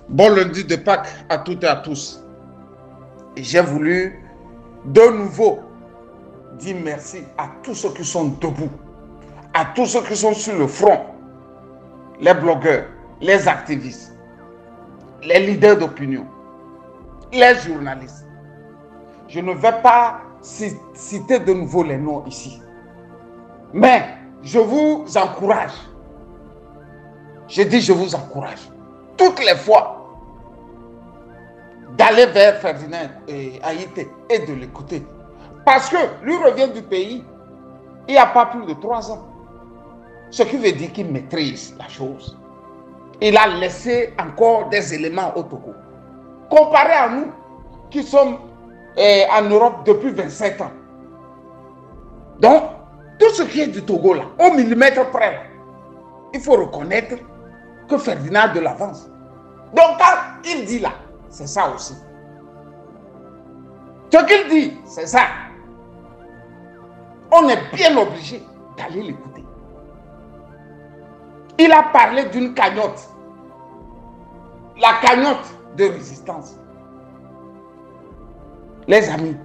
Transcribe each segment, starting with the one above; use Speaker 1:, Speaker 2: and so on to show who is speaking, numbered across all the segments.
Speaker 1: Bon lundi de Pâques à toutes et à tous. Et j'ai voulu de nouveau dire merci à tous ceux qui sont debout, à tous ceux qui sont sur le front, les blogueurs, les activistes, les leaders d'opinion, les journalistes. Je ne vais pas citer de nouveau les noms ici. Mais je vous encourage. Je dis je vous encourage. Toutes les fois d'aller vers Ferdinand Haïté et de l'écouter. Parce que lui revient du pays il n'y a pas plus de 3 ans. Ce qui veut dire qu'il maîtrise la chose. Il a laissé encore des éléments au Togo. Comparé à nous qui sommes en Europe depuis 27 ans. Donc, tout ce qui est du Togo là, au millimètre près là, il faut reconnaître que Ferdinand a de l'avance. Donc, quand il dit là, c'est ça aussi. Ce qu'il dit, c'est ça. On est bien obligé d'aller l'écouter. Il a parlé d'une cagnotte. La cagnotte de résistance. Les amis,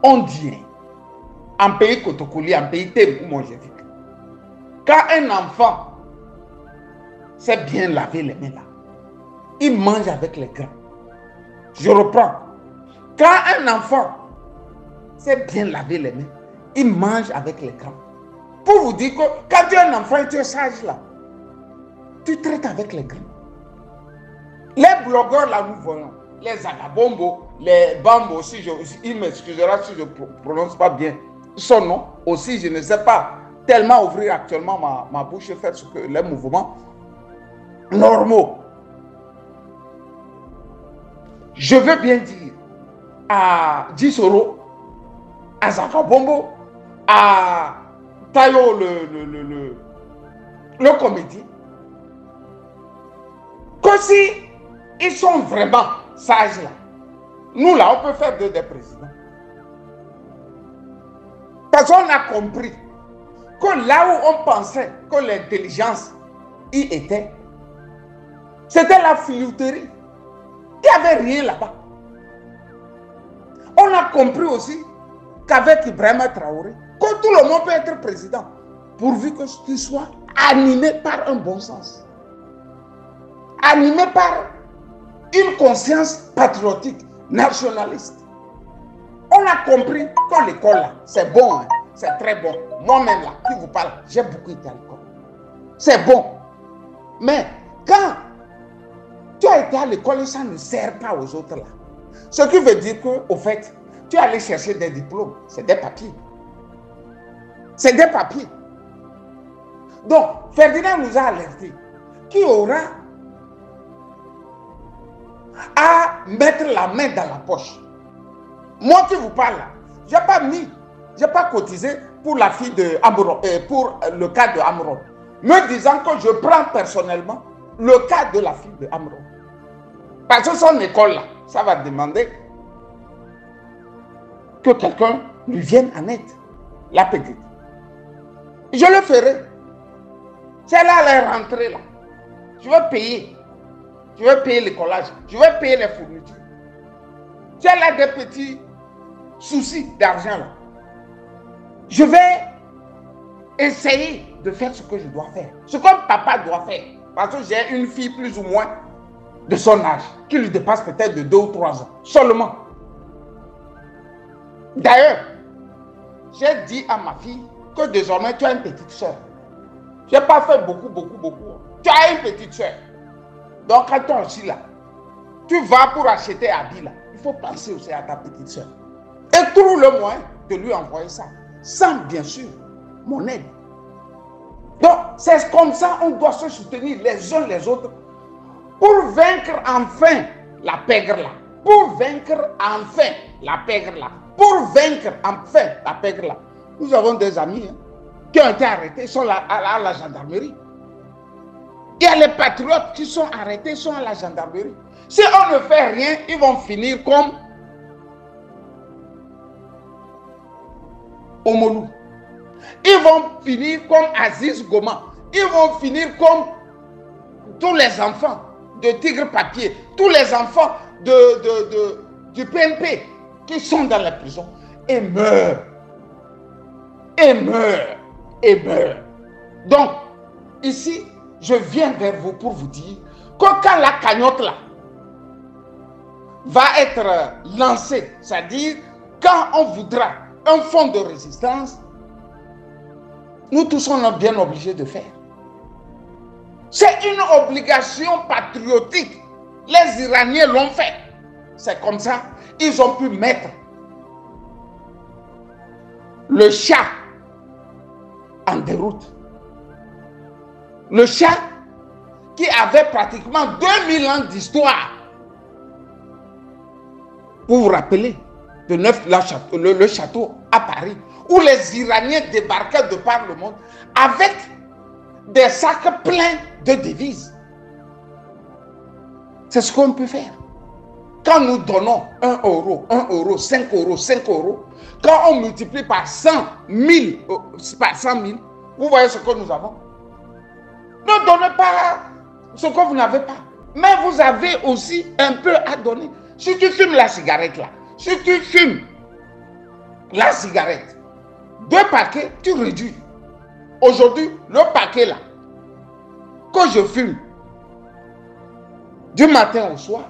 Speaker 1: on dit, en pays Kotokoli, en pays Tempou, moi j'ai dit, quand un enfant sait bien laver les mains là, il mange avec les grands. Je reprends. Quand un enfant sait bien laver les mains, il mange avec les grands. Pour vous dire que quand tu es un enfant et tu es sage là, tu traites avec les grands. Les blogueurs là, nous voyons, les Agabombo, les Bambo aussi, il m'excusera si je ne prononce pas bien son nom, aussi je ne sais pas tellement ouvrir actuellement ma bouche et faire ce que les mouvements normaux. Je veux bien dire à Djisoro, à Zakabombo, à Tayo le comédien, que si ils sont vraiment sages là, nous là on peut faire des présidents. Parce qu'on a compris que là où on pensait que l'intelligence y était, c'était la filouterie. Il n'y avait rien là-bas. On a compris aussi qu'avec Ibrahim Traoré, que tout le monde peut être président, pourvu que tu sois animé par un bon sens. Animé par une conscience patriotique, nationaliste. On a compris que l'école là, c'est bon, hein, c'est très bon. Moi-même là, qui vous parle, j'ai beaucoup été à l'école. C'est bon. Mais quand tu as été à l'école et ça ne sert pas aux autres là. Ce qui veut dire que, au fait, tu es allé chercher des diplômes, c'est des papiers. C'est des papiers. Donc, Ferdinand nous a alertés qu'il aura à mettre la main dans la poche. Moi qui vous parle, je n'ai pas cotisé pour la fille de Amron, pour le cas de Amron, me disant que je prends personnellement le cas de la fille de Amron. Parce que son école là, ça va demander que quelqu'un lui vienne en aide, la petite. Je le ferai. Si elle allait rentrer là, je vais payer. Je vais payer l'écolage, je vais payer les fournitures. Si elle a des petits soucis d'argent là, je vais essayer de faire ce que je dois faire. Ce que papa doit faire. Parce que j'ai une fille plus ou moins de son âge, qui lui dépasse peut-être de 2 ou 3 ans, seulement. D'ailleurs, j'ai dit à ma fille que désormais tu as une petite soeur. Je n'ai pas fait beaucoup. Tu as une petite soeur. Donc quand toi aussi là, tu vas pour acheter habit là, il faut penser aussi à ta petite soeur. Et trouve le moyen de lui envoyer ça, sans bien sûr mon aide. Donc c'est comme ça on doit se soutenir les uns les autres pour vaincre enfin la pègre là. Pour vaincre enfin la pègre là. Pour vaincre enfin la pègre là. Nous avons des amis qui ont été arrêtés, ils sont là à la gendarmerie. Il y a les patriotes qui sont arrêtés, sont à la gendarmerie. Si on ne fait rien, ils vont finir comme Omolou. Ils vont finir comme Aziz Goma. Ils vont finir comme tous les enfants de Tigre Papier, tous les enfants du PNP qui sont dans la prison et meurent. Et meurent. Et meurent. Donc, ici, je viens vers vous pour vous dire que quand la cagnotte là va être lancée, c'est-à-dire quand on voudra un fonds de résistance, nous tous sommes bien obligés de faire. C'est une obligation patriotique. Les Iraniens l'ont fait. C'est comme ça, ils ont pu mettre le Shah en déroute. Le Shah qui avait pratiquement 2000 ans d'histoire. Vous vous rappelez de le château à Paris, où les Iraniens débarquaient de par le monde avec des sacs pleins de devises. C'est ce qu'on peut faire. Quand nous donnons 1 euro, 1 euro, 5 euros, 5 euros, quand on multiplie par 100 000, vous voyez ce que nous avons. Ne donnez pas ce que vous n'avez pas. Mais vous avez aussi un peu à donner. Si tu fumes la cigarette là, si tu fumes la cigarette, 2 paquets, tu réduis. Aujourd'hui, le paquet là, que je fume, du matin au soir,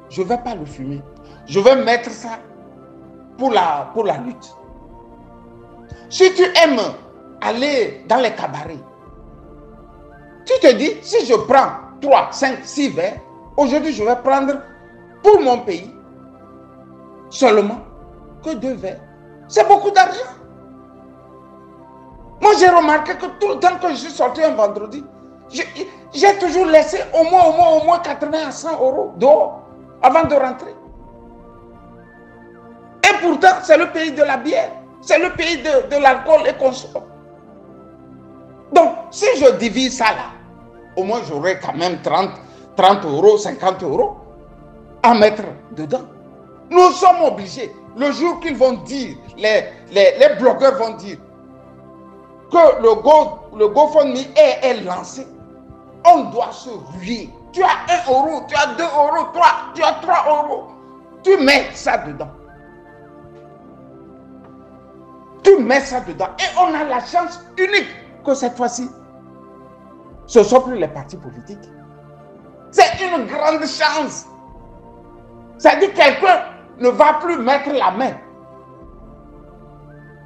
Speaker 1: je ne vais pas le fumer. Je vais mettre ça pour la lutte. Si tu aimes aller dans les cabarets, tu te dis, si je prends 3, 5, 6 verres, aujourd'hui je vais prendre pour mon pays seulement que 2 verres. C'est beaucoup d'argent. Moi j'ai remarqué que tout le temps que je suis sorti un vendredi, j'ai toujours laissé au moins 80 à 100 euros dehors avant de rentrer. Et pourtant, c'est le pays de la bière, c'est le pays de l'alcool et consomme. Donc, si je divise ça là, au moins j'aurai quand même 30 euros, 50 euros à mettre dedans. Nous sommes obligés, le jour qu'ils vont dire, les blogueurs vont dire que le GoFundMe est lancé, on doit se ruer. Tu as 1 euro, tu as 2 euros, tu as 3 euros. Tu mets ça dedans. Tu mets ça dedans. Et on a la chance unique que cette fois-ci, ce ne sont plus les partis politiques. C'est une grande chance. C'est-à-dire que quelqu'un ne va plus mettre la main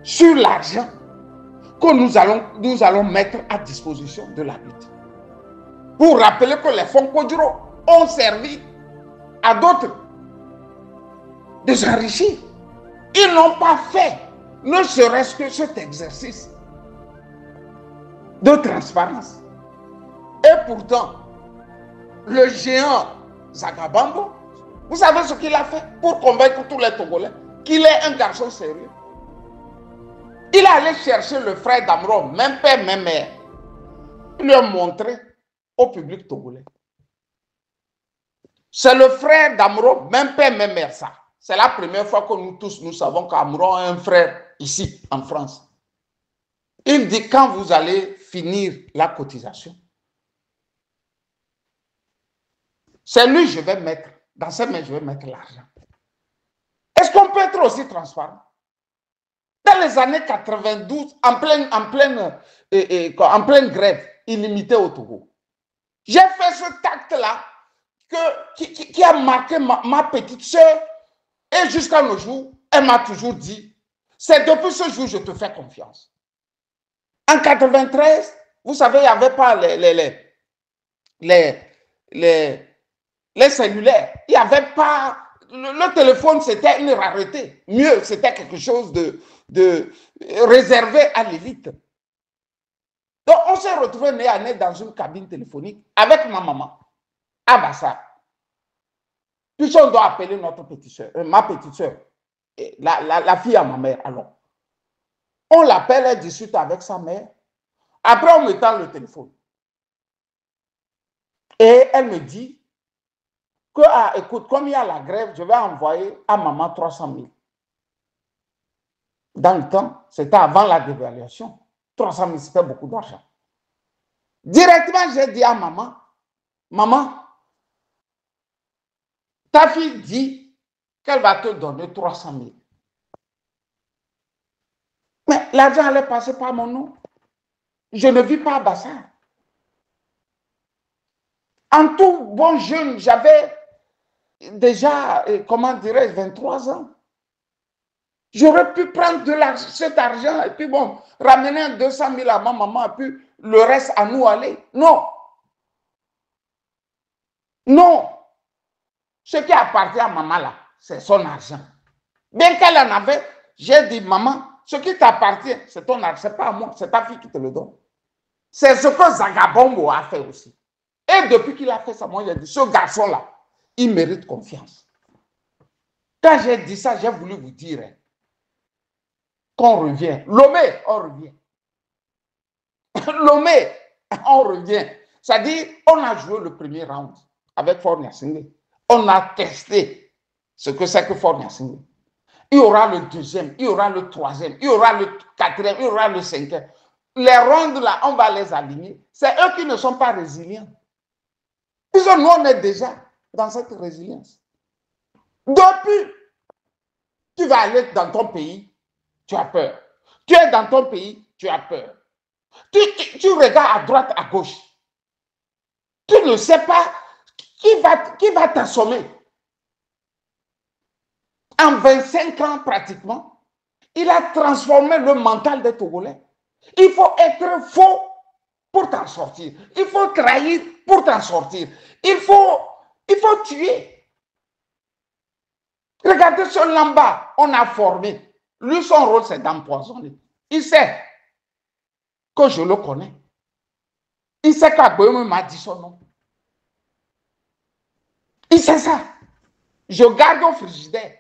Speaker 1: sur l'argent que nous allons mettre à disposition de la lutte. Pour rappeler que les fonds Kodjiro ont servi à d'autres de s'enrichir. Ils n'ont pas fait, ne serait-ce que cet exercice de transparence. Et pourtant, le géant Zagabambo, vous savez ce qu'il a fait pour convaincre tous les Togolais qu'il est un garçon sérieux? Il est allé chercher le frère d'Amro, même père, même mère. Il lui a montré au public togolais. C'est le frère d'Amro, même père, même mère, ça. C'est la première fois que nous tous, nous savons qu'Amro a un frère ici, en France. Il dit, quand vous allez finir la cotisation, c'est lui que je vais mettre, dans ses mains, je vais mettre l'argent. Est-ce qu'on peut être aussi transparent? Dans les années 92, en pleine grève illimitée au Togo, j'ai fait cet acte-là qui a marqué ma petite soeur. Et jusqu'à nos jours, elle m'a toujours dit, c'est depuis ce jour que je te fais confiance. En 93, vous savez, il n'y avait pas les cellulaires. Il n'y avait pas... Le téléphone, c'était une rareté. Mieux, c'était quelque chose de réservé à l'élite. Donc, on s'est retrouvé nez à nez dans une cabine téléphonique avec ma maman, à Bassar. Puis on doit appeler notre petite soeur, ma petite soeur, la fille à ma mère. Alors, on l'appelle, elle discute avec sa mère. Après, on me tend le téléphone. Et elle me dit que, écoute, comme il y a la grève, je vais envoyer à maman 300 000. Dans le temps, c'était avant la dévaluation. 300 000, c'était beaucoup d'argent. Directement, j'ai dit à maman, maman, Ta fille dit qu'elle va te donner 300 000. Mais l'argent allait passer par mon nom. Je ne vis pas à Bassar. En tout bon jeune, j'avais déjà, comment dirais-je, 23 ans. J'aurais pu prendre cet argent et puis bon, ramener 200 000 à ma maman et puis le reste à nous aller. Non. Non. Ce qui appartient à maman là, c'est son argent. Bien qu'elle en avait, j'ai dit, maman, ce qui t'appartient, c'est ton argent, c'est pas à moi, c'est ta fille qui te le donne. C'est ce que Zagabombo a fait aussi. Et depuis qu'il a fait ça, moi j'ai dit, ce garçon-là, il mérite confiance. Quand j'ai dit ça, j'ai voulu vous dire qu'on revient. Lomé, on revient. Lomé, on revient. C'est-à-dire, on a joué le premier round avec Fort Gnassingbé. On a testé ce que c'est que Fort Gnassingbé. Il y aura le deuxième, il y aura le troisième, il y aura le quatrième, il y aura le cinquième. Les rondes là, on va les aligner. C'est eux qui ne sont pas résilients. Puisque nous, on est déjà dans cette résilience. Depuis, tu vas aller dans ton pays, tu as peur. Tu es dans ton pays, tu as peur. Tu regardes à droite, à gauche. Tu ne sais pas qui va t'assommer. En 25 ans pratiquement, il a transformé le mental des Togolais. Il faut être faux pour t'en sortir. Il faut trahir pour t'en sortir. Il faut tuer. Regardez ce Lamba, on a formé. Lui, son rôle, c'est d'empoisonner. Il sait que je le connais. Il sait qu'Agboyome m'a dit son nom. Il sait ça. Je garde au frigidaire.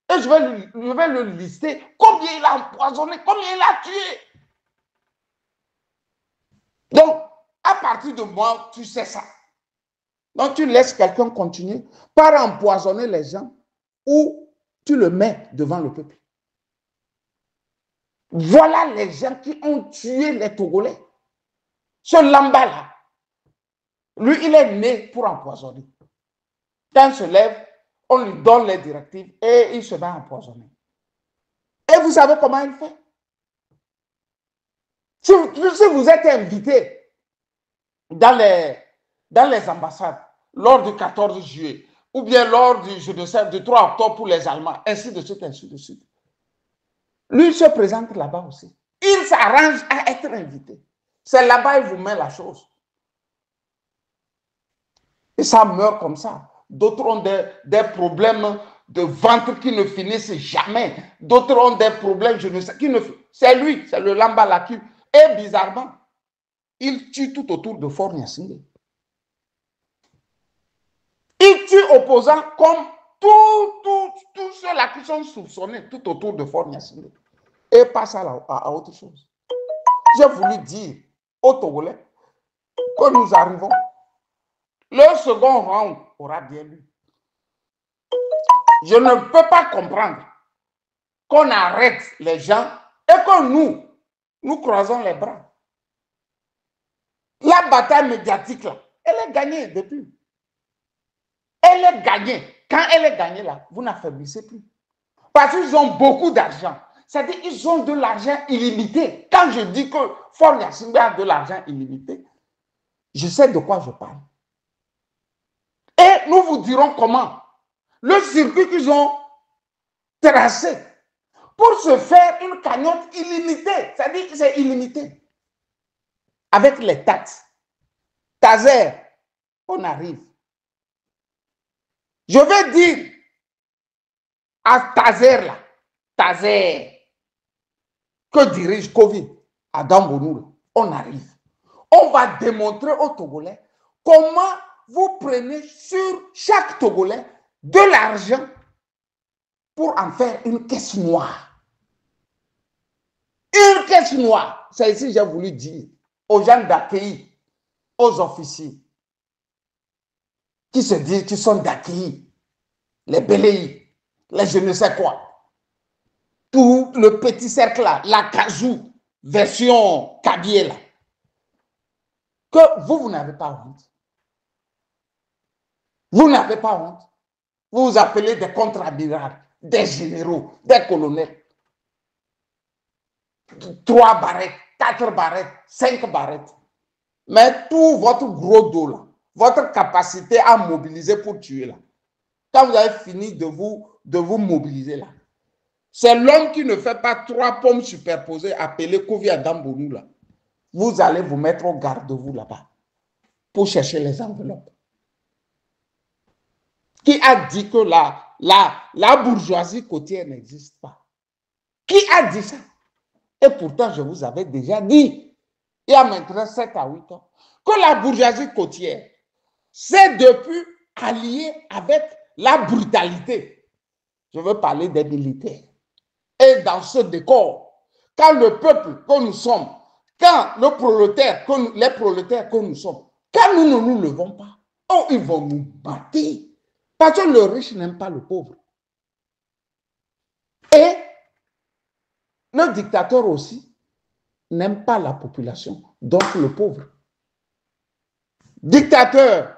Speaker 1: Et je vais le lister. Combien il a empoisonné, combien il a tué. Donc, à partir de moi, tu sais ça. Donc, tu laisses quelqu'un continuer par empoisonner les gens ou tu le mets devant le peuple. Voilà les gens qui ont tué les Togolais. Ce Lamba-là, lui, il est né pour empoisonner. Quand il se lève, on lui donne les directives et il se va empoisonner. Et vous savez comment il fait? Si vous êtes invité dans les ambassades lors du 14 juillet ou bien lors du 3 octobre pour les Allemands, ainsi de suite, ainsi de suite. Lui, il se présente là-bas aussi. Il s'arrange à être invité. C'est là-bas qu'il vous met la chose. Et ça meurt comme ça. D'autres ont des problèmes de ventre qui ne finissent jamais. D'autres ont des problèmes, je ne sais, qui ne finissent. C'est lui, c'est le Lamba Laku. Et bizarrement, il tue tout autour de Fort Gnassingbé. Il tue opposants comme tous ceux-là qui sont soupçonnés tout autour de Fort Gnassingbé. Et passe à autre chose. J'ai voulu dire aux Togolais que nous arrivons. Le second round aura bien lu. Je ne peux pas comprendre qu'on arrête les gens et que nous croisons les bras. La bataille médiatique, là, elle est gagnée depuis. Elle est gagnée. Quand elle est gagnée, là, vous n'affaiblissez plus. Parce qu'ils ont beaucoup d'argent. C'est-à-dire qu'ils ont de l'argent illimité. Quand je dis que Fort Gnassingbé a de l'argent illimité, je sais de quoi je parle. Et nous vous dirons comment. Le circuit qu'ils ont tracé pour se faire une cagnotte illimitée. C'est-à-dire que c'est illimité. Avec les taxes. Taser, on arrive. Je vais dire à Taser, là, Taser, que dirige Covid, à Dambonoul, on arrive. On va démontrer aux Togolais comment vous prenez sur chaque Togolais de l'argent pour en faire une caisse noire. Une caisse noire. C'est ici que j'ai voulu dire aux gens d'Akéi, aux officiers, qui se disent qu'ils sont d'Akéi, les Béléi, les je ne sais quoi. Tout le petit cercle là, la Kazou, version Kabiela. Que vous n'avez pas honte. Vous n'avez pas honte. Vous vous appelez des contre-amirals, des généraux, des colonels. 3 barrettes, 4 barrettes, 5 barrettes. Mais tout votre gros dos là, votre capacité à mobiliser pour tuer là, quand vous avez fini de vous mobiliser là, c'est l'homme qui ne fait pas 3 pommes superposées appelées Kofi Adambonou là. Vous allez vous mettre au garde-vous là-bas pour chercher les enveloppes. Qui a dit que la bourgeoisie côtière n'existe pas? Qui a dit ça? Et pourtant, je vous avais déjà dit, il y a maintenant 7 à 8 ans, que la bourgeoisie côtière s'est depuis alliée avec la brutalité. Je veux parler des militaires. Et dans ce décor, quand le peuple que nous sommes, quand les prolétaires que nous sommes, quand nous ne nous levons pas, oh, ils vont nous battre. Parce que le riche n'aime pas le pauvre. Et le dictateur aussi n'aime pas la population, donc le pauvre. Dictateur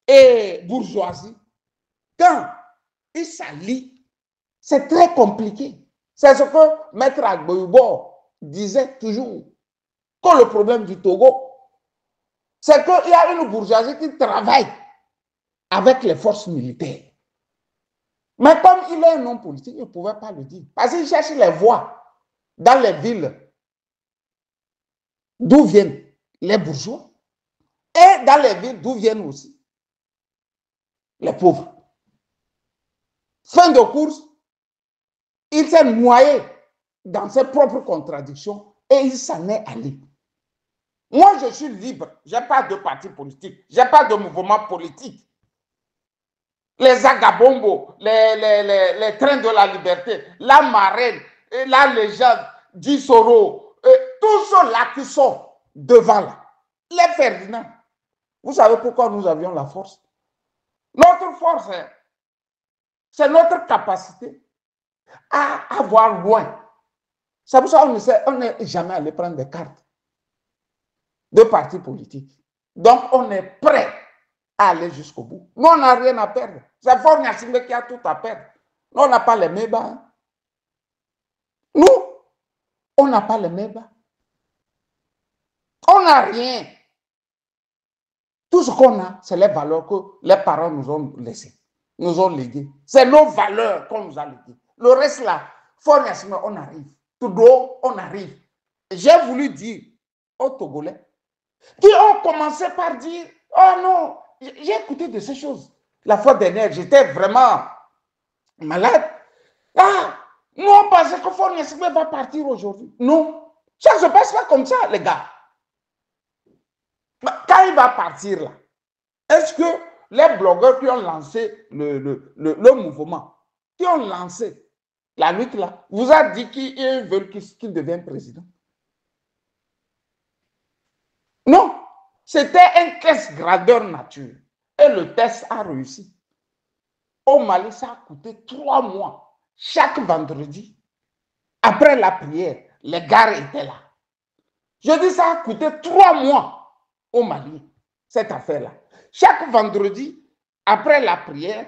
Speaker 1: et bourgeoisie, quand ils s'allient, c'est très compliqué. C'est ce que Maître Agboyubo disait toujours, que le problème du Togo, c'est qu'il y a une bourgeoisie qui travaille avec les forces militaires. Mais comme il est un homme politique, il ne pouvait pas le dire. Parce qu'il cherche les voies dans les villes d'où viennent les bourgeois et dans les villes d'où viennent aussi les pauvres. Fin de course, il s'est noyé dans ses propres contradictions et il s'en est allé. Moi, je suis libre. Je n'ai pas de parti politique. Je n'ai pas de mouvement politique. Les Agabombo, les trains de la liberté, la marraine, la légende d'Issoro, tous ceux-là qui sont devant là. Les Ferdinand. Vous savez pourquoi nous avions la force? Notre force, c'est notre capacité à voir loin. C'est pour ça qu'on n'est jamais allé prendre des cartes de partis politiques. Donc, on est prêt à aller jusqu'au bout. Nous, on n'a rien à perdre. C'est Faure Gnassingbé qui a tout à perdre. Nous, on n'a pas les mébats. Hein. Nous, on n'a pas les mébats. On n'a rien. Tout ce qu'on a, c'est les valeurs que les parents nous ont laissées, nous ont léguées. C'est nos valeurs qu'on nous a léguées. Le reste là, Faure Gnassingbé, on arrive. Tout on arrive. J'ai voulu dire aux Togolais qui ont commencé par dire, oh non, j'ai écouté de ces choses. La fois dernière, j'étais vraiment malade. Ah, nous on pensait que Faure Gnassingbé va partir aujourd'hui. Non, ça ne se passe pas comme ça, les gars. Quand il va partir là, est-ce que les blogueurs qui ont lancé le mouvement, qui ont lancé la lutte là, vous a dit qu'ils veulent qu'il devienne président? Non, c'était un test grandeur nature. Et le test a réussi. Au Mali, ça a coûté 3 mois. Chaque vendredi, après la prière, les gares étaient là. Je dis ça a coûté 3 mois au Mali, cette affaire-là. Chaque vendredi, après la prière,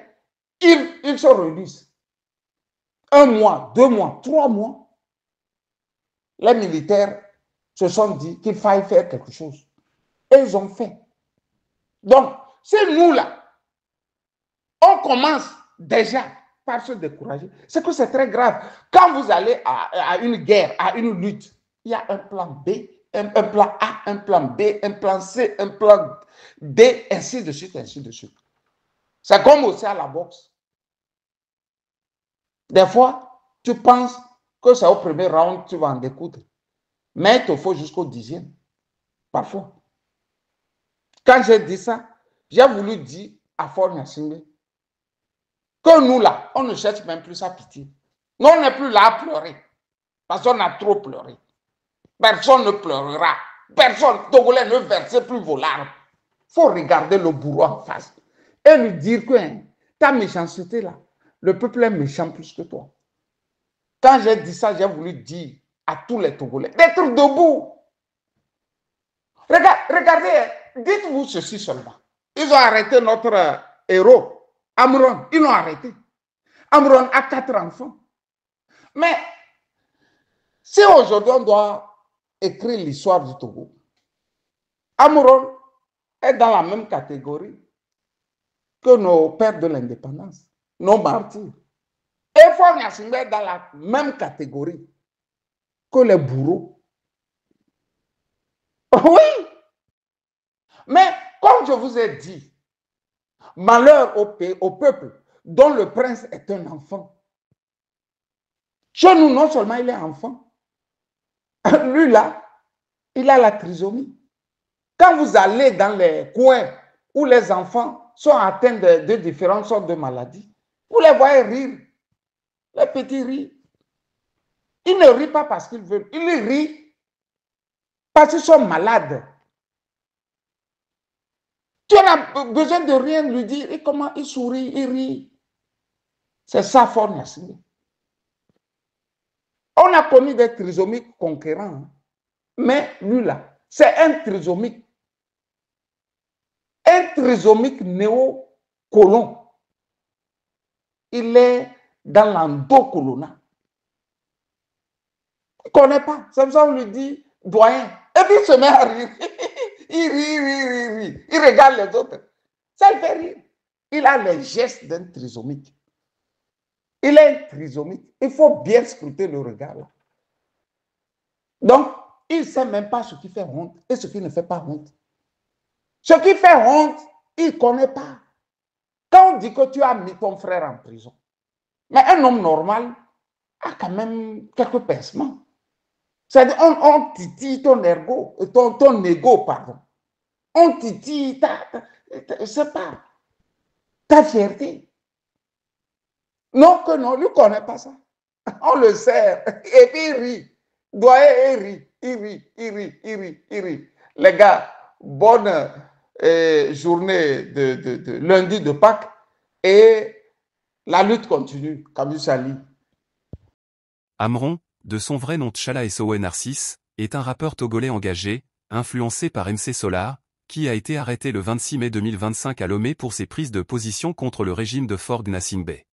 Speaker 1: ils se réunissent. 1 mois, 2 mois, 3 mois. Les militaires se sont dit qu'il fallait faire quelque chose. Et ils ont fait. Donc, c'est nous là. On commence déjà par se décourager. C'est que c'est très grave. Quand vous allez à une guerre, à une lutte, il y a un plan B, un plan A, un plan B, un plan C, un plan D, ainsi de suite, ainsi de suite. C'est comme aussi à la boxe. Des fois, tu penses que c'est au premier round que tu vas en découdre. Mais il te faut jusqu'au 10e. Parfois. Quand j'ai dit ça, j'ai voulu dire à Faure Gnassingbé que nous là, on ne cherche même plus sa pitié. Nous, on n'est plus là à pleurer. Parce qu'on a trop pleuré. Personne ne pleurera. Personne, Togolais, ne verse plus vos larmes. Il faut regarder le bourreau en face et lui dire que ta méchanceté là, le peuple est méchant plus que toi. Quand j'ai dit ça, j'ai voulu dire à tous les Togolais d'être debout. Regardez, dites-vous ceci seulement. Ils ont arrêté notre héros, Amron, ils l'ont arrêté. Amron a 4 enfants. Mais si aujourd'hui on doit écrire l'histoire du Togo, Amron est dans la même catégorie que nos pères de l'indépendance, nos martyrs. Et Faure Gnassingbé est dans la même catégorie que les bourreaux. Oui, mais comme je vous ai dit, malheur au peuple dont le prince est un enfant. Chez nous, non seulement il est enfant, lui là, il a la trisomie. Quand vous allez dans les coins où les enfants sont atteints de différentes sortes de maladies, vous les voyez rire. Les petits rient. Ils ne rient pas parce qu'ils veulent, ils rient parce qu'ils sont malades. Tu n'as besoin de rien lui dire. Et comment il sourit, il rit. C'est ça, Faure Gnassingbé. On a connu des trisomiques conquérants. Mais lui là, c'est un trisomique. Un trisomique néocolon. Il est dans l'endocolonat. Il ne connaît pas. C'est pour ça qu'on lui dit doyen. Et puis il se met à rire. Il rit. Il regarde les autres. Ça le fait rire. Il a les gestes d'un trisomique. Il est un trisomique. Il faut bien scruter le regard là. Donc, il ne sait même pas ce qui fait honte et ce qui ne fait pas honte. Ce qui fait honte, il ne connaît pas. Quand on dit que tu as mis ton frère en prison, mais un homme normal a quand même quelques pincements. C'est-à-dire, on titille ton ergo, ton ego, pardon. On titille je ne sais pas, ta fierté. Non, que non, lui ne connaît pas ça. On le sert. Et puis il rit. Doyen, il rit. Les gars, bonne journée de lundi de Pâques et la lutte continue. Camus Sali.
Speaker 2: Amron, de son vrai nom Tshala Essowe Narcisse, est un rappeur togolais engagé, influencé par MC Solar, qui a été arrêté le 26 mai 2025 à Lomé pour ses prises de position contre le régime de Faure Gnassingbé.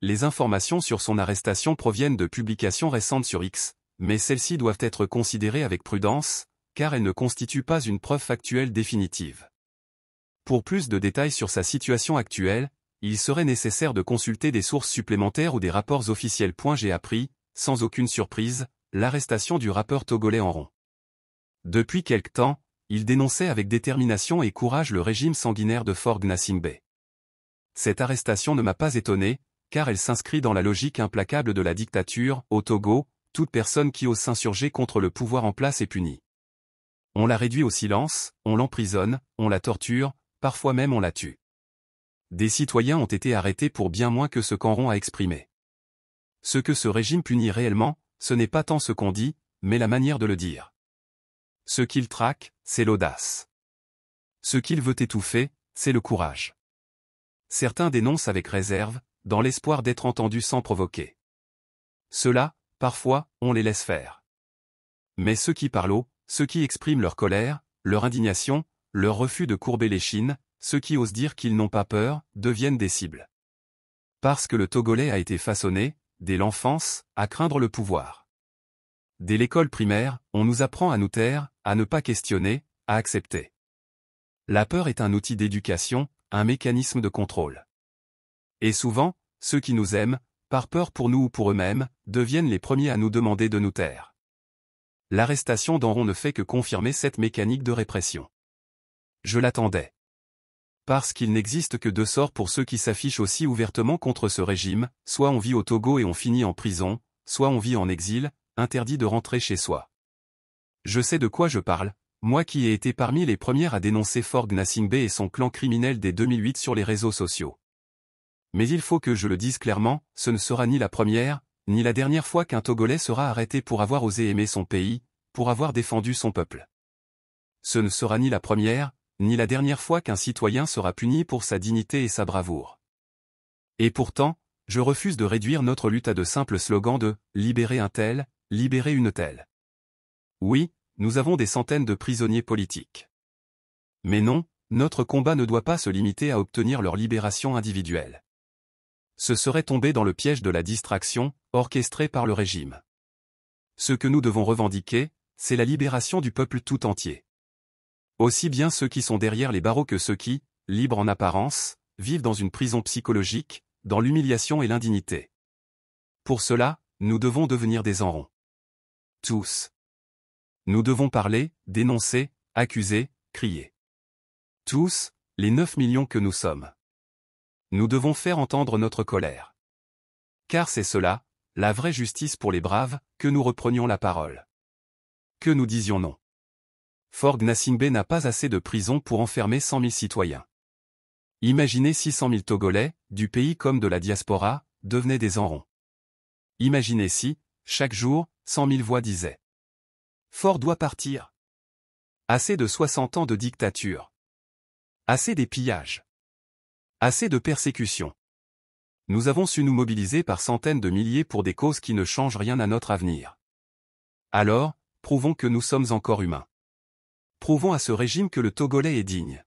Speaker 2: Les informations sur son arrestation proviennent de publications récentes sur X, mais celles-ci doivent être considérées avec prudence, car elles ne constituent pas une preuve factuelle définitive. Pour plus de détails sur sa situation actuelle, il serait nécessaire de consulter des sources supplémentaires ou des rapports officiels. J'ai appris, sans aucune surprise, l'arrestation du rappeur togolais Amron. Depuis quelque temps, il dénonçait avec détermination et courage le régime sanguinaire de Faure Gnassingbé. Cette arrestation ne m'a pas étonné, car elle s'inscrit dans la logique implacable de la dictature. Au Togo, toute personne qui ose s'insurger contre le pouvoir en place est punie. On la réduit au silence, on l'emprisonne, on la torture, parfois même on la tue. Des citoyens ont été arrêtés pour bien moins que ce qu'Amron a exprimé. Ce que ce régime punit réellement, ce n'est pas tant ce qu'on dit, mais la manière de le dire. Ce qu'il traque, c'est l'audace. Ce qu'il veut étouffer, c'est le courage. Certains dénoncent avec réserve, dans l'espoir d'être entendus sans provoquer. Ceux-là, parfois, on les laisse faire. Mais ceux qui parlent haut, ceux qui expriment leur colère, leur indignation, leur refus de courber l'échine, ceux qui osent dire qu'ils n'ont pas peur, deviennent des cibles. Parce que le Togolais a été façonné, dès l'enfance, à craindre le pouvoir. Dès l'école primaire, on nous apprend à nous taire, à ne pas questionner, à accepter. La peur est un outil d'éducation, un mécanisme de contrôle. Et souvent, ceux qui nous aiment, par peur pour nous ou pour eux-mêmes, deviennent les premiers à nous demander de nous taire. L'arrestation d'Amron ne fait que confirmer cette mécanique de répression. Je l'attendais. Parce qu'il n'existe que deux sorts pour ceux qui s'affichent aussi ouvertement contre ce régime, soit on vit au Togo et on finit en prison, soit on vit en exil, interdit de rentrer chez soi. Je sais de quoi je parle, moi qui ai été parmi les premières à dénoncer Faure Gnassingbé et son clan criminel dès 2008 sur les réseaux sociaux. Mais il faut que je le dise clairement, ce ne sera ni la première, ni la dernière fois qu'un Togolais sera arrêté pour avoir osé aimer son pays, pour avoir défendu son peuple. Ce ne sera ni la première, ni la dernière fois qu'un citoyen sera puni pour sa dignité et sa bravoure. Et pourtant, je refuse de réduire notre lutte à de simples slogans de « libérer un tel, libérer une telle ». Oui, nous avons des centaines de prisonniers politiques. Mais non, notre combat ne doit pas se limiter à obtenir leur libération individuelle. Ce serait tomber dans le piège de la distraction, orchestrée par le régime. Ce que nous devons revendiquer, c'est la libération du peuple tout entier. Aussi bien ceux qui sont derrière les barreaux que ceux qui, libres en apparence, vivent dans une prison psychologique, dans l'humiliation et l'indignité. Pour cela, nous devons devenir des enrons. Tous. Nous devons parler, dénoncer, accuser, crier. Tous, les 9 millions que nous sommes. Nous devons faire entendre notre colère. Car c'est cela, la vraie justice pour les braves, que nous reprenions la parole. Que nous disions non. Faure Gnassingbé n'a pas assez de prisons pour enfermer 100 000 citoyens. Imaginez 600 000 Togolais, du pays comme de la diaspora, devenaient des enrons. Imaginez si, chaque jour, 100 000 voix disaient « Faure doit partir ». Assez de 60 ans de dictature. Assez des pillages. Assez de persécutions. Nous avons su nous mobiliser par centaines de milliers pour des causes qui ne changent rien à notre avenir. Alors, prouvons que nous sommes encore humains. Prouvons à ce régime que le Togolais est digne.